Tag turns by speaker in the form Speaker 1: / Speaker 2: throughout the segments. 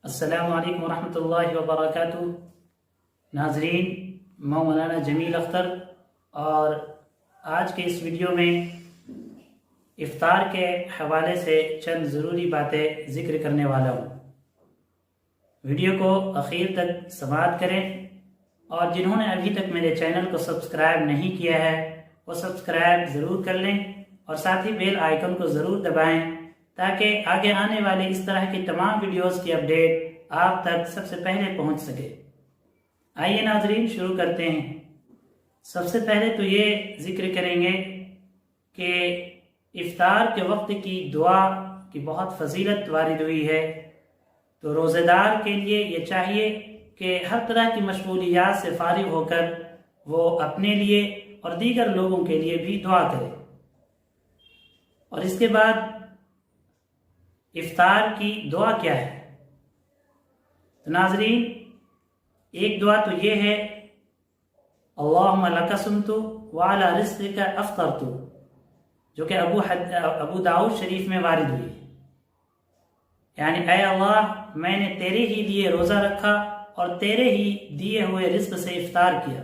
Speaker 1: السلام علیکم ورحمۃ اللہ وبرکاتہ۔ ناظرین، میں مولانا جمیل اختر اور آج کے اس ویڈیو میں افطار کے حوالے سے چند ضروری باتیں ذکر کرنے والا ہوں۔ ویڈیو کو اخیر تک سماعت کریں اور جنہوں نے ابھی تک میرے چینل کو سبسکرائب نہیں کیا ہے وہ سبسکرائب ضرور کر لیں اور ساتھ ہی بیل آئیکن کو ضرور دبائیں تاکہ آگے آنے والے اس طرح کی تمام ویڈیوز کی اپڈیٹ آپ تک سب سے پہلے پہنچ سکے۔ آئیے ناظرین شروع کرتے ہیں۔ سب سے پہلے تو یہ ذکر کریں گے کہ افطار کے وقت کی دعا کی بہت فضیلت وارد ہوئی ہے، تو روزہ دار کے لیے یہ چاہیے کہ ہر طرح کی مشغولیات سے فارغ ہو کر وہ اپنے لیے اور دیگر لوگوں کے لیے بھی دعا کرے۔ اور اس کے بعد افطار کی دعا کیا ہے؟ تو ناظرین، ایک دعا تو یہ ہے اللہم لک صمت وعلی رزقک افطرت، جو کہ ابو داؤد شریف میں وارد ہوئی ہے، یعنی اے اللہ میں نے تیرے ہی لیے روزہ رکھا اور تیرے ہی دیے ہوئے رزق سے افطار کیا۔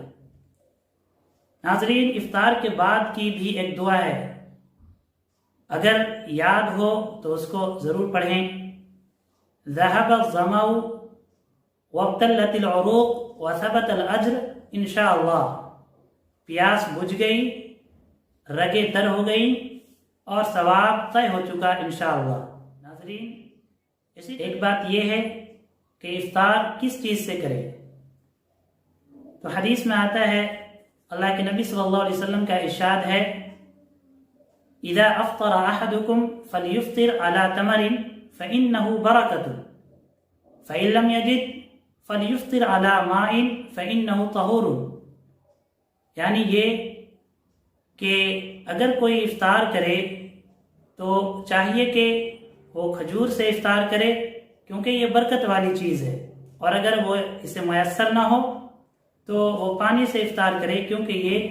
Speaker 1: ناظرین، افطار کے بعد کی بھی ایک دعا ہے، اگر یاد ہو تو اس کو ضرور پڑھیں۔ ذهب الظمأ وابتلت العروق وثبت الاجر انشاءاللہ، پیاس بجھ گئی، رگیں تر ہو گئی اور ثواب طے ہو چکا انشاءاللہ۔ ناظرین، ایک بات یہ ہے کہ افطار کس چیز سے کرے؟ تو حدیث میں آتا ہے، اللہ کے نبی صلی اللہ علیہ وسلم کا ارشاد ہے اذا افطر احدكم فليفطر على تمر فانه بركة فان لم يجد فليفطر على ماء فانه طهور، یعنی یہ کہ اگر کوئی افطار کرے تو چاہیے کہ وہ کھجور سے افطار کرے کیونکہ یہ برکت والی چیز ہے، اور اگر وہ اسے میسر نہ ہو تو وہ پانی سے افطار کرے کیونکہ یہ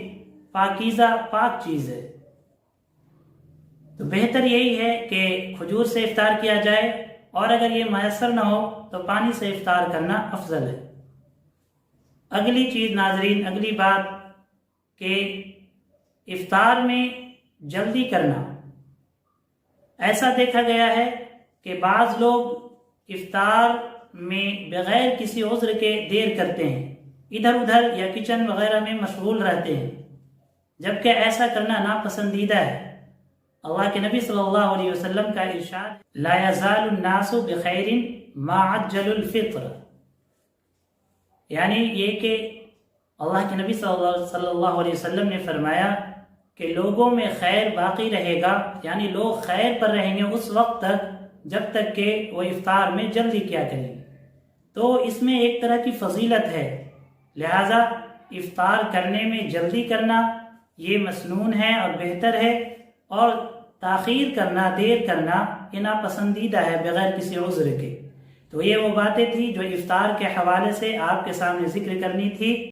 Speaker 1: پاکیزہ پاک چیز ہے۔ تو بہتر یہی ہے کہ کھجور سے افطار کیا جائے، اور اگر یہ میسر نہ ہو تو پانی سے افطار کرنا افضل ہے۔ اگلی چیز ناظرین، اگلی بات کہ افطار میں جلدی کرنا۔ ایسا دیکھا گیا ہے کہ بعض لوگ افطار میں بغیر کسی عذر کے دیر کرتے ہیں، ادھر ادھر یا کچن وغیرہ میں مشغول رہتے ہیں، جبکہ ایسا کرنا ناپسندیدہ ہے۔ اللہ کے نبی صلی اللہ علیہ وسلم کا ارشاد لا یزال الناس بخیر ما عجل الفطر، یعنی یہ کہ اللہ کے نبی صلی اللہ علیہ وسلم نے فرمایا کہ لوگوں میں خیر باقی رہے گا، یعنی لوگ خیر پر رہیں گے اس وقت تک جب تک کہ وہ افطار میں جلدی کیا کریں گے۔ تو اس میں ایک طرح کی فضیلت ہے، لہذا افطار کرنے میں جلدی کرنا یہ مسنون ہے اور بہتر ہے، اور تاخیر کرنا، دیر کرنا یہ ناپسندیدہ ہے بغیر کسی عذر کے۔ تو یہ وہ باتیں تھی جو افطار کے حوالے سے آپ کے سامنے ذکر کرنی تھی۔